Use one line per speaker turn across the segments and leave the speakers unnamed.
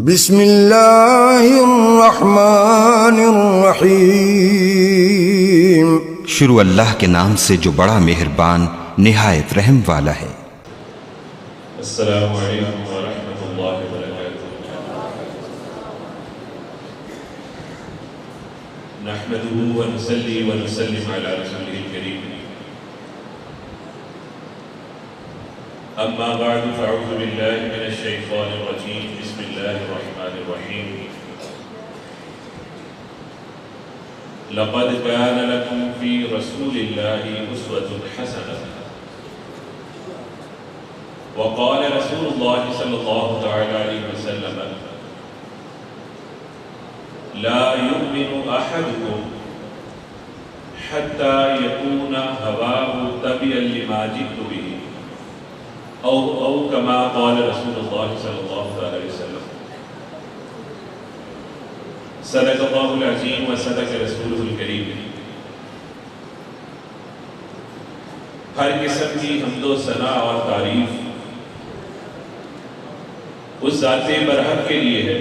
بسم اللہ الرحمن الرحیم۔
شروع اللہ کے نام سے جو بڑا مہربان نہایت رحم والا ہے۔
السلام علیکم ورحمۃ اللہ وبرکاتہ۔ نحمده ونصلي ونسلم على رسوله الكريم، اما بعد فاعوذ بالله من الشیطان الرجیم، بسم اللہ الرحمن الرحیم۔ لقد كان لكم في رسول الله أسوة حسنة، وقال رسول الله صلى الله عليه وسلم: لا يؤمن أحدكم حتى يكون هواه تبعا لما جئت به، أو كما قال رسول الله صلى الله عليه وسلم۔ صدق الله العظيم وصدق رسوله الكريم۔ ہر قسم کی حمد و ثنا اور تعریف اس ذات برحق کے لیے ہے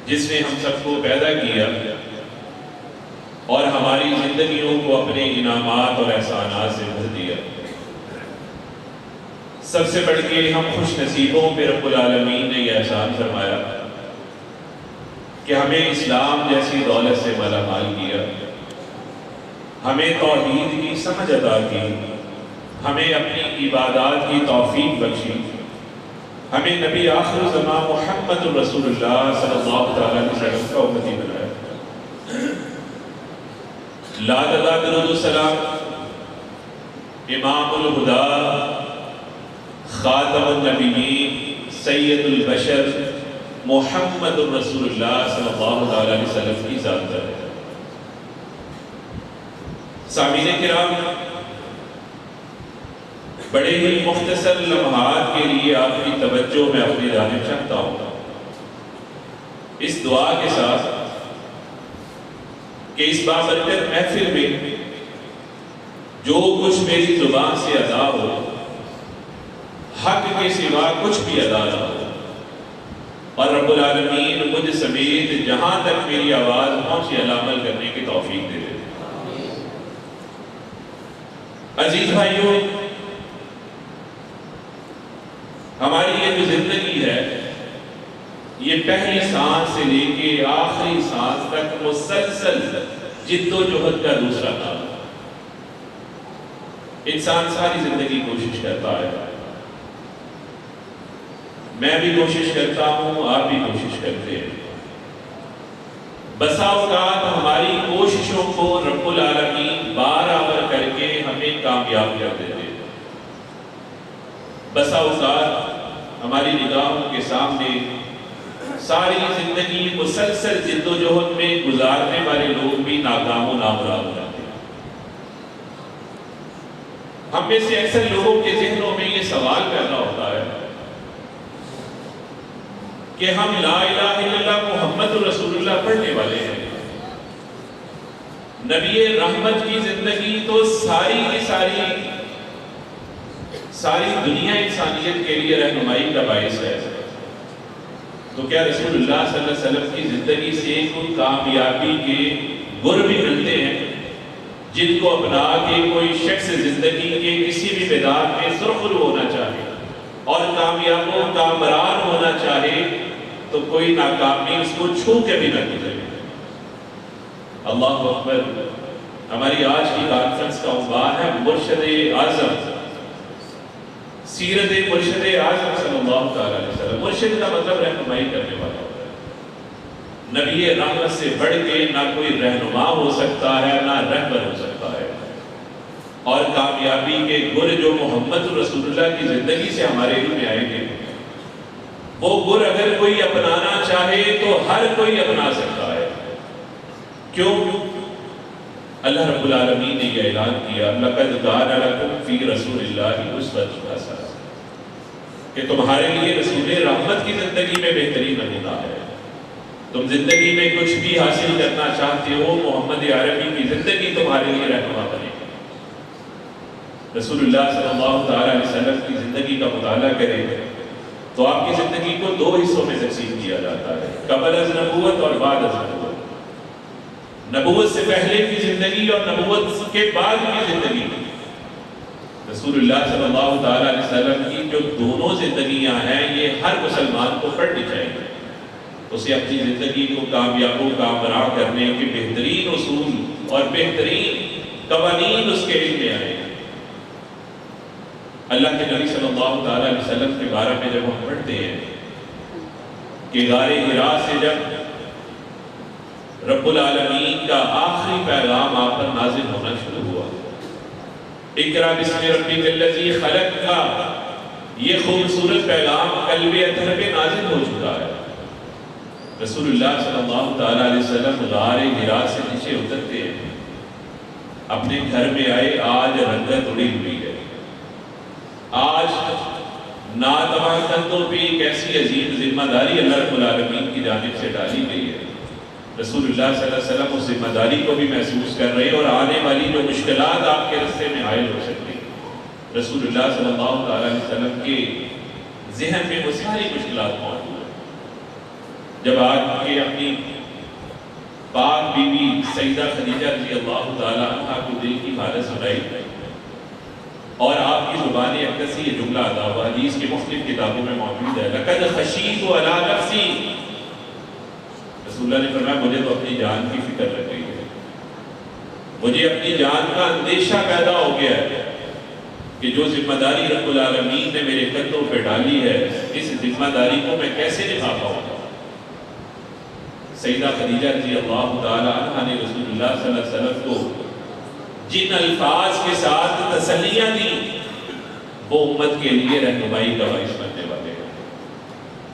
جس نے ہم سب کو پیدا کیا اور ہماری زندگیوں کو اپنے انعامات اور احسانات سے بھر دیا۔ سب سے بڑھ کے ہم خوش نصیبوں پہ رب العالمین نے یہ احسان فرمایا کہ ہمیں اسلام جیسی دولت سے مالا مال کیا، ہمیں توحید کی سمجھ عطا کی، ہمیں اپنی عبادات کی توفیق بخشی، ہمیں نبی آخر زمان محمد رسول اللہ صلی اللہ علیہ وسلم کا امتی بنایا۔ لا درود و سلام امام الہدا، خاتم النبیین، سید البشر محمد رسول اللہ صلی اللہ علیہ وسلم کی ذات پر ہے۔ سامعین کرام، بڑے ہی مختصر لمحات کے لیے آپ کی توجہ میں اپنی جانب چاہتا ہوں، اس دعا کے ساتھ کہ اس بابرکت محفل میں جو کچھ میری زبان سے ادا ہو، حق کے سوا کچھ بھی ادا نہ ہو، اور رب العالمین مجھ سمیت جہاں تک میری آواز پہنچے عمل کرنے کی توفیق دے دے۔ عزیز بھائیوں، ہماری یہ جو زندگی ہے، یہ پہلی سانس سے لے کے آخری سانس تک مسلسل جد و جہد کا دوسرا کام۔ انسان ساری زندگی کوشش کرتا ہے، میں بھی کوشش کرتا ہوں، آپ بھی کوشش کرتے ہیں۔ بسا اوقات ہماری کوششوں کو رب العالمین برابر کر کے ہمیں کامیاب کر دیتے ہیں۔ بسا اوقات ہماری نگاہوں کے سامنے ساری زندگی مسلسل جد و جہد میں گزارنے والے لوگ بھی ناکام و نامراد ہو جاتے ہیں۔ ہم میں سے اکثر لوگوں کے ذہنوں میں یہ سوال پیدا ہوتا ہے کہ ہم لا الہ الا اللہ محمد رسول اللہ پڑھنے والے ہیں، نبی رحمت کی زندگی تو ساری کی ساری دنیا انسانیت کے لیے رہنمائی کا باعث ہے، تو کیا رسول اللہ صلی اللہ علیہ وسلم کی زندگی سے کوئی کامیابی کے گر بھی ملتے ہیں جن کو اپنا کے کوئی شخص زندگی کے کسی بھی میدان میں سرخرو ہونا چاہے اور کامیاب و کامران ہونا چاہے تو کوئی ناکامی اس کو چھو کے بھی نہ گزرے؟ اللہ اکبر۔ ہماری آج کی کانفرنس کا عنوان ہے مرشد اعظم، سیرت مرشد اعظم صلی اللہ علیہ وسلم۔ مرشد کا مطلب رہنمائی کرنے والا ہوتا ہے۔ نبی رحمت سے بڑھ کے نہ کوئی رہنما ہو سکتا ہے، نہ رہبر ہو سکتا ہے، اور کامیابی کے گر جو محمد رسول اللہ کی زندگی سے ہمارے علم میں آئیں گے، وہ گر اگر کوئی اپنانا چاہے تو ہر کوئی اپنا سکتا ہے۔ کیوں؟ اللہ رب العالمین نے یہ اعلان کیا، لَقَدْ كَانَ لَكُمْ فِي رَسُولِ اللَّهِ أُسْوَةٌ حَسَنَةٌ، کہ تمہارے لیے رسول رحمت کی زندگی میں بہترین نمونہ ہے۔ تم زندگی میں کچھ بھی حاصل کرنا چاہتے ہو، محمد عربی کی زندگی تمہارے لیے رہنما بنے گی۔ رسول اللہ صلی اللہ علیہ وسلم کی زندگی کا مطالعہ کریں تو آپ کی زندگی کو دو حصوں کیا جاتا ہے، قبل از نبوت اور بعد از نبوت، نبوت سے پہلے کی زندگی اور نبوت کے بعد کی زندگی۔ رسول اللہ صلی اللہ تعالیٰ علیہ وسلم کی جو دونوں زندگیاں ہیں یہ ہر مسلمان کو پڑھنی چاہیے، اسے اپنی زندگی کو کامیاب و کامران کرنے کے بہترین اصول اور بہترین قوانین اس کے علم میں آئے ہیں۔ اللہ کے نبی صلی اللہ تعالیٰ علیہ وسلم کے بارے میں جب ہم پڑھتے ہیں کہ غار حرا سے جب رب العالمین کا آخری پیغام آپ پر نازل ہونا شروع ہوا، اقرا بسم ربک الذی خلق کا یہ خوبصورت پیغام قلب اطہر پہ نازل ہو چکا ہے۔ رسول اللہ صلی اللہ تعالیٰ علیہ وسلم غار حرا سے نیچے اترتے ہیں، اپنے گھر میں آئے، آج رنگت اڑی ہوئی ہے، آج ناتواں کندھوں پہ ایک ایسی عظیم ذمہ داری اللہ رب العالمین کی جانب سے ڈالی گئی ہے۔ رسول اللہ صلی اللہ علیہ وسلم اس ذمہ داری کو بھی محسوس کر رہے ہیں اور آنے والی جو مشکلات آپ کے راستے میں حائل ہو سکتی ہیں، رسول اللہ صلی اللہ تعالیٰ علیہ وسلم کے ذہن میں وہ ساری مشکلات موجود ہیں۔ جب آج کے اپنی پاک بی بی سیدہ خدیجہ رضی اللہ تعالیٰ عنہ کو دل کی حالت سنائی اور آپ کی زبان اقدس سے یہ جملہ ادا ہوا، حدیث کی مختلف کتابوں میں موجود ہے، لقد خشیت علی نفسی، رسول اللہ نے فرمایا مجھے تو اپنی جان کی فکر لگ گئی ہے، مجھے اپنی جان کا اندیشہ پیدا ہو گیا ہے کہ جو ذمہ داری رب العالمین نے میرے کندھوں پہ ڈالی ہے اس ذمہ داری کو میں کیسے نبھا پاؤں گا۔ سیدہ خدیجہ رضی اللہ تعالی عنہ نے رسول اللہ صلی اللہ علیہ وسلم کو جن الفاظ کے ساتھ تسلیاں دی وہ امت کے لیے رہنمائی کا باعث بننے والے ہیں۔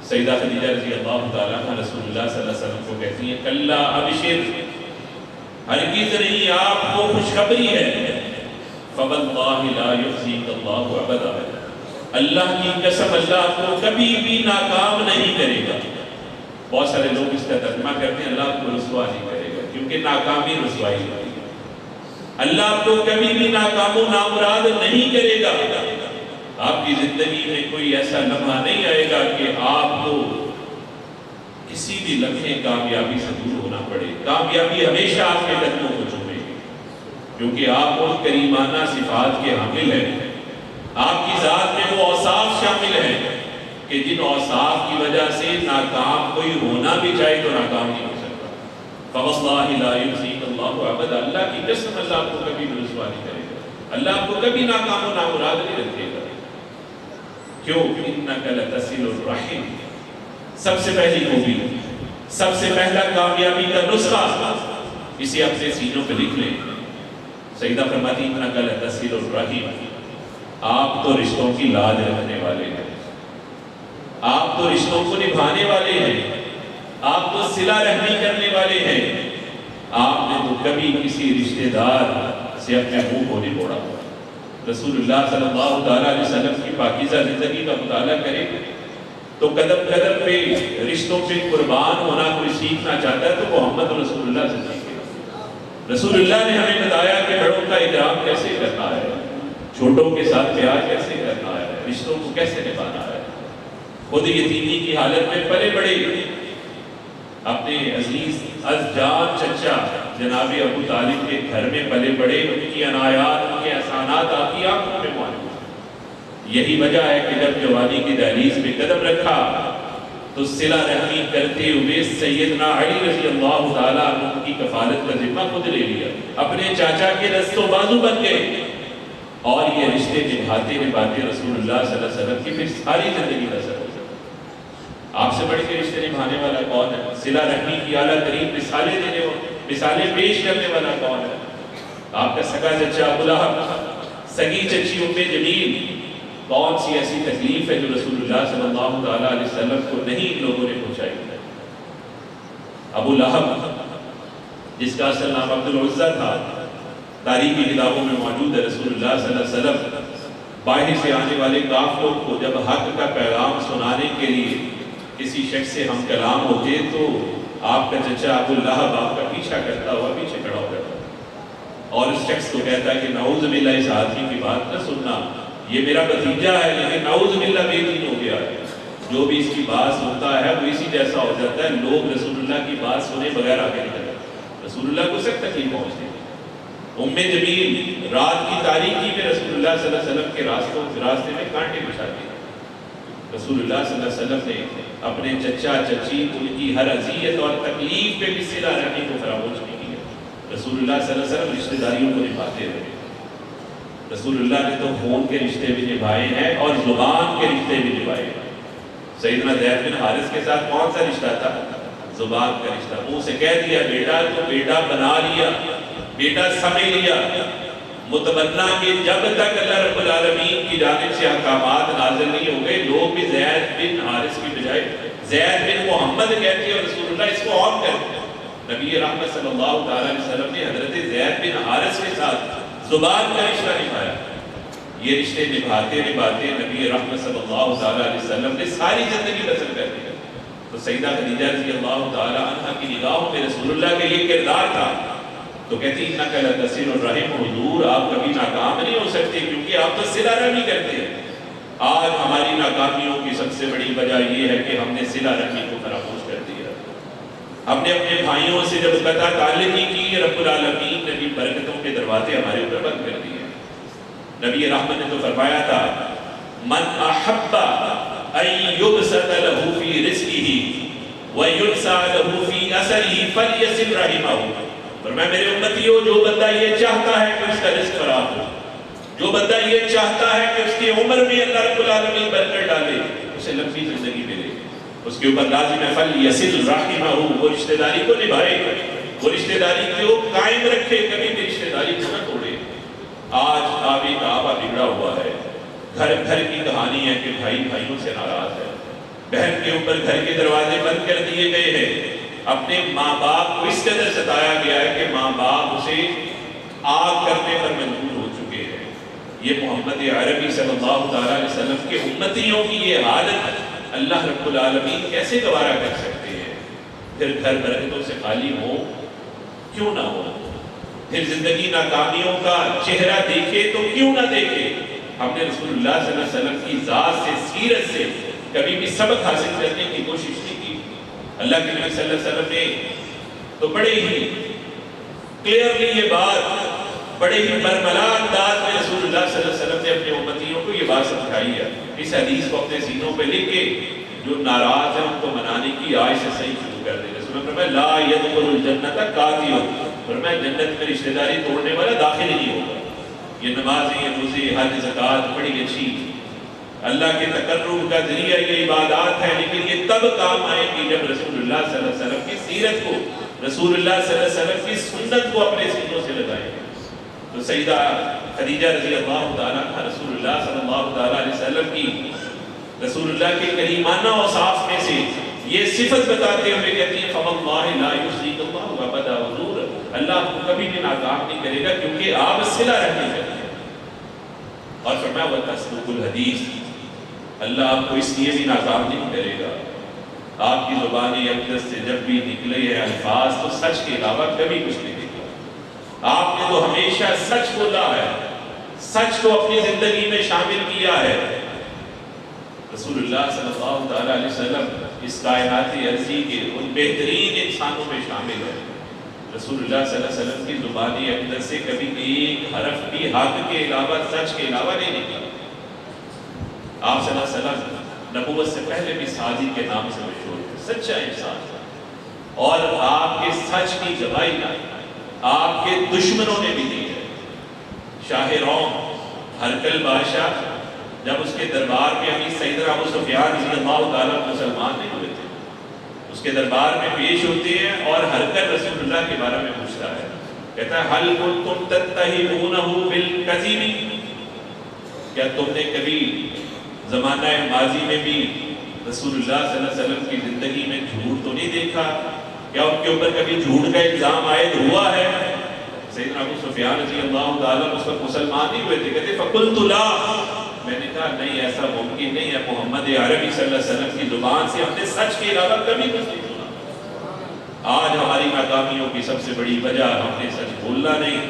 سیدہ خدیجہ رضی اللہ تعالیٰ عنہ رسول اللہ صلی اللہ علیہ وسلم کو کہتی ہیں کلا ابشر، ہرگز نہیں، آپ کو خوشخبری ہے، فواللہ لا یخزیک اللہ ابدا، اللہ کی قسم اللہ کو کبھی بھی ناکام نہیں کرے گا۔ بہت سارے لوگ اس کا ترجمہ کرتے ہیں اللہ کو رسوا نہیں کرے گا، کیونکہ ناکامی رسوائی ہوتی ہے۔ اللہ آپ کو کبھی بھی ناکام و نامراد نہیں کرے گا۔ آپ کی زندگی میں کوئی ایسا لمحہ نہیں آئے گا کہ آپ کو کسی بھی لمحے کامیابی سے دور ہونا پڑے، کامیابی ہمیشہ آپ کے قدموں کو چومے گی، کیونکہ آپ ان کریمانہ صفات کے حامل ہیں، آپ کی ذات میں وہ اوصاف شامل ہیں کہ جن اوصاف کی وجہ سے ناکام کوئی ہونا بھی چاہے تو ناکام نہیں ہو سکتا۔ فواللہ لا یخزیک اللہ ابدا، اللہ کی قسم اللہ آپ کو کبھی بھی رسوا نہیں کرے گا، اللہ آپ کو کبھی ناکام و نامراد نہیں رکھے گا۔ کیوں؟ انک لتصل الرحم، سب سے پہلی خوبی، سب سے پہلا کامیابی کا نسخہ اسے اپنے سینوں پہ لکھ لیں۔ سیدہ فرماتی انک لتصل الرحم، آپ تو رشتوں کی لاج رکھنے والے ہیں، آپ تو رشتوں کو نبھانے والے ہیں، آپ تو صلہ رحمی کرنے والے ہیں، آپ نے تو کبھی کسی رشتہ دار سے اپنے منہ کو نہیں موڑا۔ رسول اللہ صلی اللہ تعالیٰ علیہ وسلم کی پاکیزہ زندگی کا مطالعہ کرے تو قدم قدم پہ رشتوں پہ قربان ہونا کوئی سیکھنا چاہتا ہے تو محمد رسول اللہ سے سیکھے۔ رسول اللہ نے ہمیں بتایا کہ بڑوں کا اکرام کیسے کرنا ہے، چھوٹوں کے ساتھ پیار کیسے کرنا ہے، رشتوں کو کیسے نبھانا ہے۔ خود یتیمی کی حالت میں پلے بڑے، اپنے عزیز ازجان چچا جناب ابو طالب کے گھر میں پلے بڑے، ان کی عنایات، ان کے احسانات آپ کی آنکھوں میں موجود ہیں۔ یہی وجہ ہے کہ جب جوانی کی دہلیز میں قدم رکھا تو صلہ رحمی کرتے ہوئے سیدنا علی رضی اللہ تعالیٰ عنہ کی کفالت کا ذمہ خود لے لیا، اپنے چاچا کے دست و بازو بن گئے اور یہ رشتے نبھاتے نبھاتے رسول اللہ صلی اللہ علیہ وسلم کی پھر ساری زندگی کا سر ہو جاتا۔ آپ سے بڑھ کے رشتے نبھانے والا کون ہے؟ صلہ رحمی کی اعلیٰ ترین مثالیں دینے والا، مثالیں پیش کرنے والا کون ہے؟ آپ کا سگا چچا ابو لہب، سگی چچی ام جمیل، کون سی ایسی تکلیف ہے جو رسول اللہ صلی اللہ تعالیٰ علیہ وسلم کو نہیں ان لوگوں نے پہنچائی؟ ابو لہب جس کا اصل نام عبد العزہ تھا، تاریخی کتابوں میں موجود ہے، رسول اللہ صلی اللہ علیہ وسلم باہر سے آنے والے کافروں کو جب حق کا پیغام سنانے کے لیے کسی شخص سے ہم کلام ہوتے تو آپ کا چچا ابو لہب آپ کا پیچھا کرتا ہوا پیچھے کھڑا ہو جاتا اور اس شخص کو کہتا ہے کہ نعوذ باللہ اس آدمی کی بات نہ سننا، یہ میرا بھتیجا ہے لیکن نعوذ باللہ بے دین ہو گیا ہے، جو بھی اس کی بات سنتا ہے وہ اسی جیسا ہو جاتا ہے. لوگ رسول اللہ کی بات سنے بغیر آگے نہیں جاتے. رسول اللہ کو سخت تکلیف پہنچتی. ام جمیل رات کی تاریکی میں رسول اللہ صلی اللہ علیہ وسلم کے راستے میں کانٹے بچھاتی. رسول اللہ صلی اللہ علیہ وسلم نے اپنے چچا چچی ان کی ہر اذیت اور تکلیف پہ بھی صلہ رحمی کو فراموش نہیں کیا. رسول اللہ صلی اللہ علیہ وسلم رشتہ داریوں کو نبھاتے رہے. رسول اللہ نے تو خون کے رشتے بھی نبھائے ہیں اور زبان کے رشتے بھی نبھائے ہیں. سیدنا زید بن حارث کے ساتھ کون سا رشتہ تھا؟ زبان کا رشتہ. منہ سے کہہ دیا بیٹا تو بیٹا بنا لیا, بیٹا سمجھ لیا. متمنا کہ جب تک اللہ رب العالمین کی جانب سے احکامات نازل نہیں ہو گئے, لوگ بھی زید بن حارث کی بجائے زید بن محمد کہتے ہیں اور رسول اللہ اس کو اور کہتے ہیں. نبی رحمت صلی اللہ تعالی علیہ وسلم نے حضرت زید بن حارث کے ساتھ زبان کا رشتہ نبھایا. یہ رشتے نبھاتے نبھاتے نبی رحمت صلی اللہ تعالی علیہ وسلم نے ساری زندگی بسر کر دی. تو سیدہ خدیجہ رضی اللہ تعالی عنہ کی نگاہوں میں رسول اللہ کا یہ کردار تھا. تو کہتی انک لتصل الرحم, حضور آپ کبھی ناکام نہیں ہو سکتے کیونکہ آپ تو صلہ رحمی کرتے ہیں. آج ہماری ناکامیوں کی سب سے بڑی وجہ یہ ہے کہ ہم نے صلہ رحمی کو فراموش کر دیا. ہم نے اپنے بھائیوں سے جب قطع تعلق ہی کی, رب العالمین نے بھی برکتوں کے دروازے ہمارے اوپر بند کر دیے. نبی رحمت نے تو فرمایا تھا من احب ان یبسط له فی رزقه ویبسع له فی اثره فلیصل رحمہ. فرمایا میرے امتیوں, جو بندہ یہ چاہتا ہے کہ اس کا رزق فراخ ہو, جو بندہ یہ چاہتا ہے کہ اس کی عمر میں اللہ رب العالمین برکت ڈالے, اسے لمبی زندگی ملے, اس کے اوپر لازم ہے فلیصل رحمہ, وہ رشتہ داری کو نبھائے, وہ رشتہ داری کو قائم رکھے, کبھی بھی رشتہ داری کو نہ توڑے. آج آبی کعبہ بگڑا ہوا ہے. گھر گھر کی کہانی ہے کہ بھائی بھائیوں سے ناراض ہے, بہن کے اوپر گھر کے دروازے بند کر دیے گئے ہیں. اپنے ماں باپ کو اس قدر ستایا گیا ہے کہ ماں باپ اسے آگ کرنے پر مجبور ہو چکے ہیں. یہ محمد عربی صلی اللہ تعالی علیہ وسلم کے امتیوں کی یہ حالت اللہ رب العالمین کیسے گوارا کر سکتے ہیں؟ پھر گھر برکتوں سے خالی ہو کیوں نہ ہو, پھر زندگی ناکامیوں کا چہرہ دیکھے تو کیوں نہ دیکھے. ہم نے رسول اللہ صلی اللہ علیہ وسلم کی ذات سے, سیرت سے کبھی بھی سبق حاصل کرنے کی کوشش نہیں کی. اللہ کے نبی صلی اللہ علیہ وسلم نے تو بڑے ہی کلیئرلی یہ بات, بڑے ہی برملا انداز میں رسول اللہ صلی اللہ علیہ وسلم نے اپنے امتیوں کو یہ بات سمجھائی ہے. اس حدیث کو اپنے سینوں پہ لکھ کے جو ناراض ہیں ان کو منانے کی آج سے صحیح شروع کر دیں. رسول اللہ فرمایا لا يدخل الجنت قاطع, فرمایا جنت میں رشتہ داری توڑنے والا داخل ہی نہیں ہوگا. یہ نمازیں, یہ روزے, حج, زکوٰۃ بڑی اچھی اللہ کے تقرب کا ذریعہ یہ عبادات ہے, لیکن یہ تب کام آئے گی جب رسول اللہ صلی اللہ علیہ وسلم کی سیرت کو, رسول اللہ صلی اللہ علیہ وسلم کی سنت کو اپنے سینوں سے لگائیں گے. تو سیدہ خدیجہ رضی اللہ تعالیٰ عنہ رسول اللہ صلی اللہ تعالیٰ علیہ وسلم کی, رسول اللہ کے کریمانہ اوصاف میں سے یہ صفت بتاتے ہوئے کہتی ہیں فواللہ لا یخزیک اللہ ابدا, حضور اللہ آپ کو کبھی بھی ناکام نہیں کرے گا کیونکہ آپ صلہ رحمی کرتے ہیں. اور فرمایا وتصدق الحدیث, اللہ آپ کو اس لیے بھی ناکام نہیں کرے گا, آپ کی زبان اقدس سے جب بھی نکلے ہیں الفاظ تو سچ کے علاوہ کبھی کچھ نہیں نکلا. آپ نے تو ہمیشہ سچ بولا ہے, سچ کو اپنی زندگی میں شامل کیا ہے. رسول اللہ صلی اللہ تعالی علیہ وسلم اس کائنات ارضی کے ان بہترین انسانوں میں شامل ہے. رسول اللہ صلی اللہ علیہ وسلم کی زبان اقدس سے کبھی ایک حرف بھی حق کے علاوہ, سچ کے علاوہ نہیں نکلا. آپ صلی اللہ علیہ وسلم نبوت سے پہلے بھی صادق کے نام سے مشہور تھے, سچا انسان تھا. اور آپ کے سچ کی گواہی آپ کے دشمنوں نے بھی دی ہے. شاہ روم ہرکل بادشاہ جب اس کے دربار میں ابھی سیدنا ابو سفیان رضی اللہ تعالیٰ مسلمان نہیں ہوئے تھے, اس کے دربار میں پیش ہوتے ہیں اور ہرکل رسول اللہ کے بارے میں پوچھتا ہے, کہتا ہے حل کنتم تتہمونہ بالکذب, کیا تم نے کبھی زمانہ ماضی میں بھی رسول اللہ صلی اللہ علیہ وسلم کی زندگی میں جھوٹ تو نہیں دیکھا, کیا ان کے اوپر کبھی جھوٹ کا الزام عائد ہوا ہے؟ سیدنا ابو سفیان رضی اللہ تعالیٰ اس وقت مسلمان نہیں ہوئے تھے, کہتے فقلت لا, میں نے کہا نہیں ایسا ممکن نہیں ہے, محمد عربی صلی اللہ علیہ وسلم کی زبان سے ہم نے سچ کے علاوہ کبھی کچھ نہیں سنا. آج ہماری ناکامیوں کی سب سے بڑی وجہ ہم نے سچ بولنا نہیں.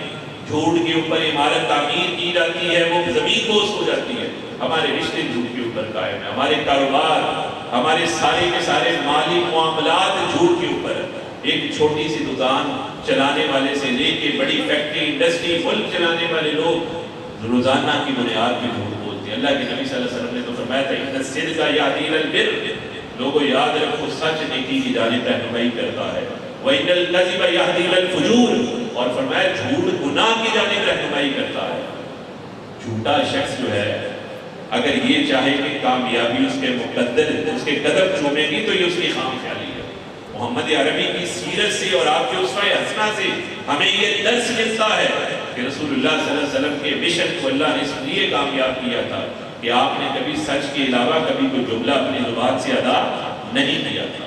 جھوٹ کے اوپر عمارت تعمیر کی جاتی ہے, وہ زمین بوس ہو جاتی ہے. ہمارے رشتے جھوٹ کے اوپر قائم ہیں, ہمارے کاروبار, ہمارے سارے کے سارے مالی معاملات جھوٹ کے اوپر ہے۔ ایک چھوٹی سی دکان چلانے والے سے لے کے بڑی فیکٹری انڈسٹری ملک چلانے والے لوگ روزانہ کی بنیاد پہ جھوٹ بولتے ہیں۔ اللہ کے نبی صلی اللہ علیہ وسلم نے تو فرمایا تھا ان الصدق یہدی الی البر، لوگوں یاد رکھو سچ نیکی کی جانب رہنمائی کرتا ہے، وان الکذب یہدی الی الفجور، اور فرمایا جھوٹ گناہ کی جانب رہنمائی کرتا ہے۔ جھوٹا شخص جو ہے اگر یہ چاہے کہ کامیابی اس کے مقدر اس کے قدم چومے گی تو یہ اس کی خام خیالی ہے۔ محمد عربی کی سیرت سے اور آپ کے اسوہ حسنہ سے ہمیں یہ درس ملتا ہے کہ رسول اللہ صلی اللہ علیہ وسلم کے مشن کو اللہ نے اس لیے کامیاب کیا تھا کہ آپ نے کبھی سچ کے علاوہ کبھی کوئی جملہ اپنی زبان سے ادا نہیں کیا تھا۔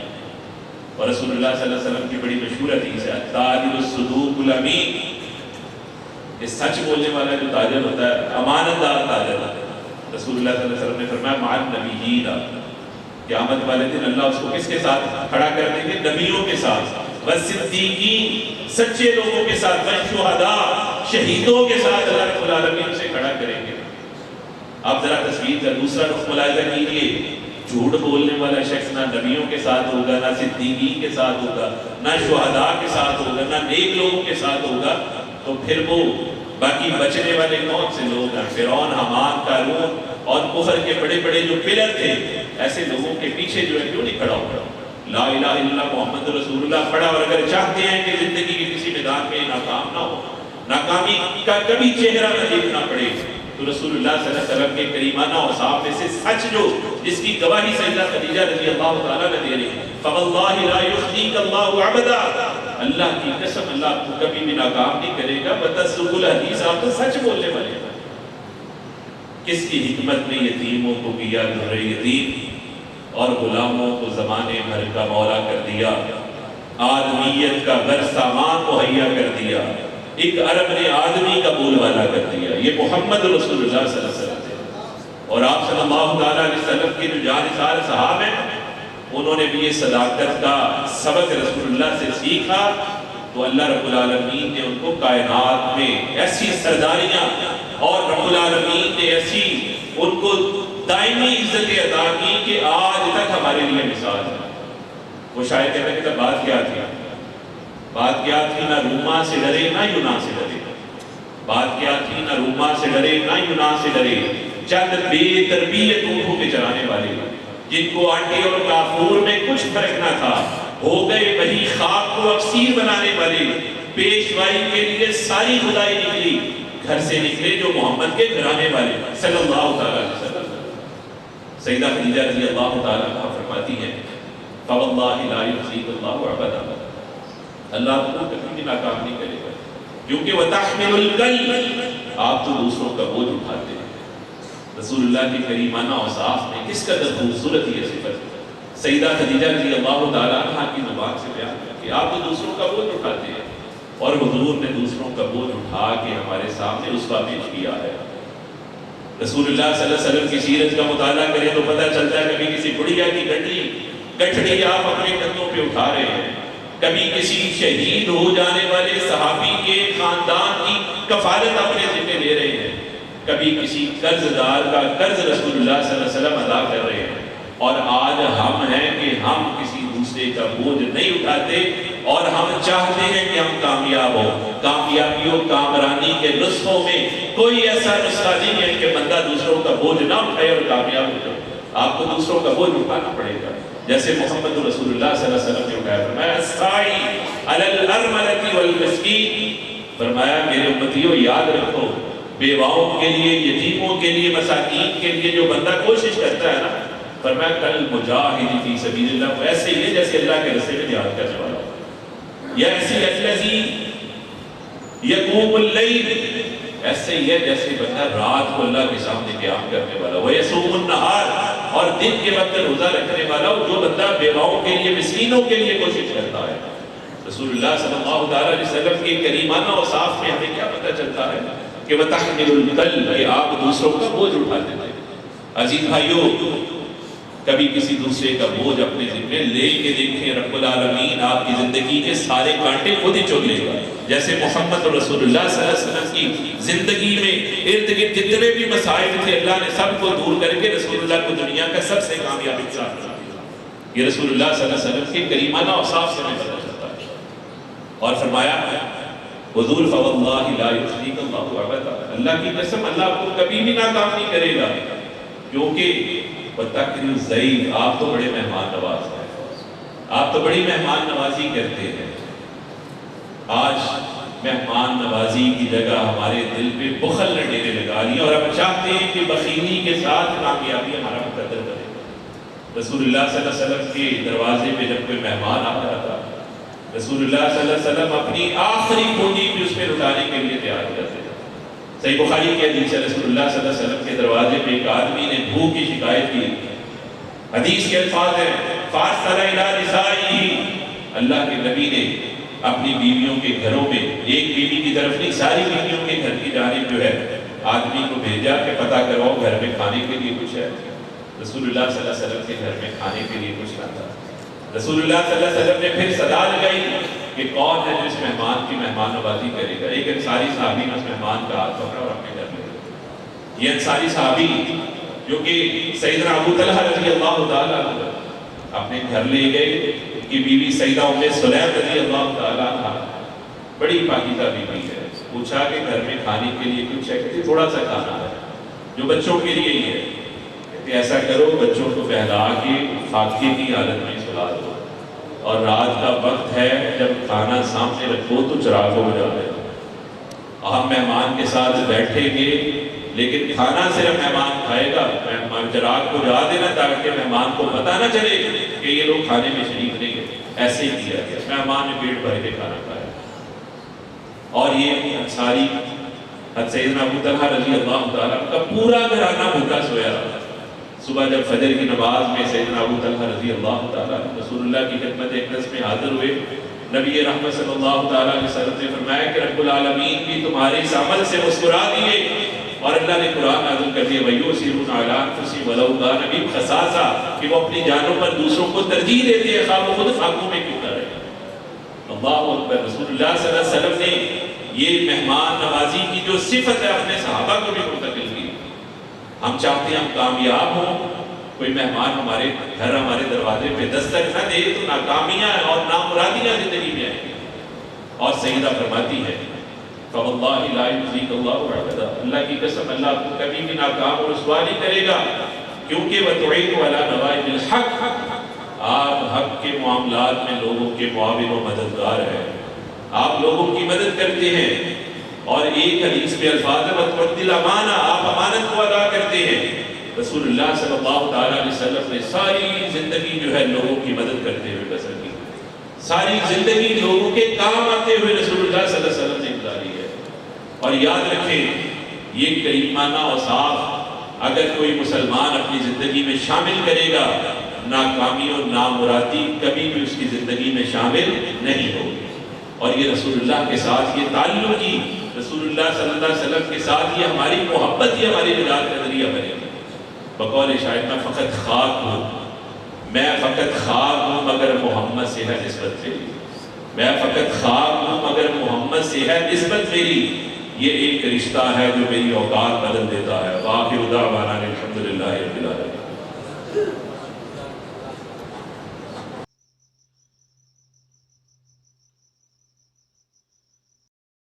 اور رسول اللہ صلی اللہ علیہ وسلم کی بڑی مشہور حدیث ہے التاجر الصدوق الامین، کہ سچ بولنے والا جو تاجر ہوتا ہے امانت دار تاجر ہوتا ہے۔ رسول اللہ صلی اللہ علیہ وسلم نے فرمایا مع النبیین، قیامت والے دن اللہ اس کو کس کے ساتھ کھڑا کر دیں گے؟ نبیوں کے ساتھ، والصدیقین سچے لوگوں کے ساتھ، والشہداء شہیدوں کے ساتھ اللہ رب العالمین سے کھڑا کریں گے۔ آپ ذرا تصویر کا دوسرا رخ ملاحظہ کیجیے، جھوٹ بولنے والا شخص نہ نبیوں کے ساتھ ہوگا، نہ صدیقین کے ساتھ ہوگا، نہ شہداء کے ساتھ ہوگا، نہ نیک لوگوں کے ساتھ ہوگا، تو پھر وہ باقی بچنے والے کون سے لوگ ہیں؟ فرعون، حامان، قارون اور کفر کے بڑے بڑے جو پلر تھے، ایسے لوگوں کے پیچھے جو ہے کیوں نہیں کھڑا ہو؟ لا الہ الا اللہ محمد رسول اللہ پڑھا، اور اگر چاہتے ہیں کہ زندگی کے کسی میدان میں ناکام نہ ہو، ناکامی کا کبھی چہرہ نہ دیکھنا پڑے، تو رسول اللہ صلی اللہ علیہ وسلم کے کریمانہ اوصاف میں سے سچ جو جس کی گواہی سیدہ خدیجہ رضی اللہ تعالیٰ نے دے رہی ہے، فواللہ لا یخزیک اللہ عبدا، اللہ کی قسم اللہ آپ کو کبھی بھی ناکام نہیں کرے گا، بتصدق الحدیث، آپ تو سچ بولنے والے ہیں۔ کس کی حکمت نے یتیموں کو کیا در یتیم اور غلاموں کو زمانے بھر کا مولا کر دیا، آدمیت کا گھر سامان مہیا کر دیا، ایک عرب نے آدمی کا بول والا کر دیا، یہ محمد رسول اللہ صلی اللہ علیہ وسلم تھے۔ اور آپ صلی اللہ تعالیٰ علیہ وسلم کے جو جانثار صحابہ ہیں انہوں نے بھی یہ صداقت کا سبق رسول اللہ سے سیکھا، تو اللہ رب العالمین نے ان کو کائنات میں ایسی سرداریاں اور رب العالمین نے ایسی ان کو دائمی عزت عطا کی کہ آج تک ہمارے لیے مثال ہے۔ وہ شاید کہتے ہیں کہ بات کیا تھی؟ بات کیا تھی؟ نہ روما سے ڈرے نہ یونان سے ڈرے، بات کیا تھی؟ نہ روما سے ڈرے نہ یونان سے ڈرے، چند بے تربیت اونٹوں کے چرانے والے جن کو آٹے اور کافور میں کچھ فرق نہ تھا، ہو گئے وہی خاک کو اکسیر بنانے والے، پیشوائی کے لیے ساری خدائی نکلی، گھر سے نکلے جو محمد کے گھرانے والے صلی اللہ تعالیٰ علیہ وسلم۔ سیدہ خدیجہ رضی اللہ تعالیٰ عنہ فرماتی ہیں فواللہ لا یخزیک اللہ عبدا، اللہ کو کبھی بھی ناکام نہیں کرے گا، کیونکہ وتحمل الکل، آپ تو دوسروں کا بوجھ اٹھاتے ہیں۔ رسول اللہ کی کریمانہ اوصاف میں کس قدر خوبصورت یہ صفت سیدہ خدیجہ رضی اللہ تعالیٰ عنہ کی زبان سے بیان کہ آپ تو دوسروں کا بوجھ اٹھاتے ہیں، اور حضور نے دوسروں کا بوجھ اٹھا کے ہمارے سامنے اسوہ پیش کیا ہے۔ رسول اللہ صلی اللہ علیہ وسلم کی سیرت کا مطالعہ کریں تو پتہ چلتا ہے کبھی کسی بڑھیا کی گٹھڑی آپ اپنے کندھوں پہ اٹھا رہے ہیں، کبھی کسی شہید ہو جانے والے صحابی کے خاندان کی کفالت اپنے ذمہ لے رہے ہیں، کبھی کسی قرض دار کا قرض رسول اللہ صلی اللہ علیہ وسلم ادا کر رہے ہیں، اور آج ہم ہیں کہ ہم کسی دوسرے کا بوجھ نہیں اٹھاتے، اور ہم چاہتے ہیں کہ ہم کامیاب ہوں۔ کامیابیوں کامرانی کے نسخوں میں کوئی ایسا نسخہ نہیں ہے کہ بندہ دوسروں کا بوجھ نہ اٹھائے اور کامیاب ہو جائے۔ آپ کو دوسروں کا بوجھ اٹھانا پڑے گا، جیسے محمد رسول اللہ صلی اللہ علیہ وسلم نے اٹھایا، فرمایا الساعی علی الارملۃ والمسکین، فرمایا میرے امتیوں یاد رکھو بیواؤں کے لیے، یتیموں کے لیے، مساکین کے لیے جو بندہ کوشش کرتا ہے نا، فرمایا کل مجاہد فی سبیل اللہ، ویسے ہی ہے جیسے اللہ کے راستے میں جہاد کرنے والا، یا ایسی الذی یقوم اللیل، ایسے ہی ہے جیسے بندہ رات کو اللہ کے سامنے قیام کرنے والا، ویصوم النہار، اور دن کے وقت روزہ رکھنے والا، جو بندہ بیواؤں کے لیے، مسکینوں کے لیے کوشش کرتا ہے۔ رسول اللہ صلی اللہ تعالیٰ علیہ وسلم کے کریمانہ اوصاف میں ہمیں کیا پتہ چلتا ہے کہ وتحمل الکل، کہ آپ دوسروں کا بوجھ اٹھاتے تھے۔ عزیز بھائیو، کبھی کسی دوسرے کا بوجھ اپنے ذمہ لے کے دیکھیں، رب العالمین آپ کی زندگی کے سارے کانٹے خود ہی چن لے گا، جیسے محمد رسول اللہ صلی اللہ علیہ وسلم کی زندگی میں ارد گرد جتنے بھی مسائل تھے اللہ نے سب کو دور کر کے رسول اللہ کو دنیا کا سب سے کامیاب انسان بنا دیا۔ یہ رسول اللہ صلی اللہ علیہ وسلم کے کریمانہ اوصاف سے ہمیں پتہ چلتا ہے۔ اور فرمایا حضور فواللہ لا یخزیک اللہ ابدا، اللہ کی قسم اللہ آپ کو کبھی بھی ناکام نہیں کرے گا، کیونکہ وتکرم الضیف، آپ تو بڑے مہمان نواز ہیں، آپ تو بڑی مہمان نوازی کرتے ہیں۔ آج مہمان نوازی کی جگہ ہمارے دل پہ بخل نے ڈیرے لگا لیا، اور ہم چاہتے ہیں کہ بخیلی کے ساتھ کامیابی ہمارا مقدر کرے۔ رسول اللہ صلی اللہ علیہ وسلم کے دروازے پہ جب کوئی مہمان آتا تھا، رسول اللہ صلی اللہ علیہ وسلم اپنی آخری پونجی بھی اس پہ لٹانے کے لیے تیار کرتے تھے۔ صحیح بخاری کی حدیث ہے، رسول اللہ صلی اللہ علیہ وسلم کے دروازے پہ ایک آدمی نے بھوک کی شکایت کی۔ حدیث کے الفاظ ہیں فَأَرْسَلَ إِلَىٰ نِسَائِهِ، اللہ کے نبی نے اپنی بیویوں کے گھروں میں، ایک بیوی کی طرف نہیں ساری بیویوں کے گھر کی جانب جو ہے آدمی کو بھیجا کہ پتہ کرو گھر میں کھانے کے لیے کچھ ہے۔ رسول اللہ صلی اللہ علیہ وسلم کے گھر میں کھانے کے لیے کچھ نہ تھا۔ رسول اللہ صلی اللہ علیہ وسلم نے پھر صدا لگائی کہ کون ہے جو اس مہمان کی مہمان نوازی کرے گا۔ ایک انصاری صحابی نے اس مہمان کا ہاتھ پکڑا اور اپنے گھر لے گیا۔ یہ انصاری صحابی جو کہ سیدنا ابو طلحہ رضی اللہ تعالیٰ عنہ اپنے گھر لے گئے، کی بیوی سیدہ ام سلیم رضی اللہ تعالیٰ عنہ بڑی پاکیزہ بیوی ہے، پوچھا کہ گھر میں کھانے کے لیے کچھ ہے؟ کہتے تھوڑا سا کھانا ہے جو بچوں کے لیے ہی ہے۔ کہتے ایسا کرو بچوں کو بہلا کے فاقے کی حالت میں سلا دو، اور رات کا وقت ہے جب کھانا سامنے رکھو تو چراغ ہو جائے، ہم مہمان کے ساتھ بیٹھیں گے لیکن کھانا صرف مہمان کھائے گا، چراغ کو جلا دینا تاکہ مہمان کو پتہ نہ چلے کہ یہ لوگ کھانے میں شریک نہیں ہیں۔ ایسے ہی کیا گیا، مہمان نے پیٹ بھر کے کھانا کھایا۔ اور یہ انصاری سیدنا ابو طلحہ رضی اللہ تعالیٰ کا پورا گھرانہ بھوکا سویا رہا۔ صبح جب فجر کی نماز میں سیدنا ابو طلحہ رضی اللہ تعالیٰ رسول اللہ کی خدمت اقدس میں حاضر ہوئے، نبی رحمت صلی اللہ تعالیٰ علیہ وسلم نے فرمایا کہ رب العالمین بھی تمہارے اس عمل سے مسکرا دیے، اور اللہ نے قرآن نازل کر دیا وَيُؤْثِرُونَ عَلَىٰ أَنفُسِهِمْ وَلَوْ كَانَ بِهِمْ خَصَاصَةٌ، کہ وہ اپنی جانوں پر دوسروں کو ترجیح دیتے ہیں خواہ وہ خود فاقوں میں کیوں نہ رہے۔ اللہ اکبر۔ رسول اللہ صلی اللہ علیہ وسلم نے یہ مہمان نوازی کی جو صفت ہے اپنے صحابہ کو بھی منتقل کی۔ ہم چاہتے ہیں ہم کامیاب ہوں، کوئی مہمان ہمارے گھر ہمارے دروازے پہ دستک نہ دے تو ناکامیاں اور نامرادیاں زندگی میں آئیں گی۔ اور سیدہ فرماتی ہے فَوَاللَّهِ لَا يُخْزِيكَ اللَّهُ أَبَدًا، اللہ کی قسم اللہ آپ کو کبھی بھی ناکام اور رسوا نہیں کرے گا، کیونکہ وَتُعِينُ عَلَىٰ نَوَائِبِ الْحَقِّ، آپ حق کے معاملات میں لوگوں کے معاون و مددگار ہیں، آپ لوگوں کی مدد کرتے ہیں۔ اور ایک حدیث میں الفاظ ہے وَتُؤَدِّي الْأَمَانَةَ، آپ امانت کو ادا کرتے ہیں۔ رسول اللہ صلی اللہ تعالیٰ علیہ وسلم نے ساری زندگی جو ہے لوگوں کی مدد کرتے ہوئے بسر کی، ساری زندگی لوگوں کے کام آتے ہوئے رسول اللہ صلی اللہ علیہ وسلم نے گزاری ہے۔ اور یاد رکھیں یہ کریمانہ اوصاف اگر کوئی مسلمان اپنی زندگی میں شامل کرے گا، ناکامی اور نامرادی کبھی بھی اس کی زندگی میں شامل نہیں ہوگی۔ اور یہ رسول اللہ کے ساتھ یہ تعلق ہی، رسول اللہ صلی اللہ علیہ وسلم کے ساتھ یہ ہماری محبت ہی ہماری نجات کا ذریعہ بنے گی۔ بقول شاید میں فقط خاک ہوں، میں فقط خاک ہوں مگر محمد سے ہے نسبت میری، میں فقط خاک ہوں مگر محمد سے ہے نسبت میری۔ یہ ایک رشتہ ہے جو میری اوقات بدل دیتا ہے۔ وآخر دعوانا الحمدللہ رب العالمین۔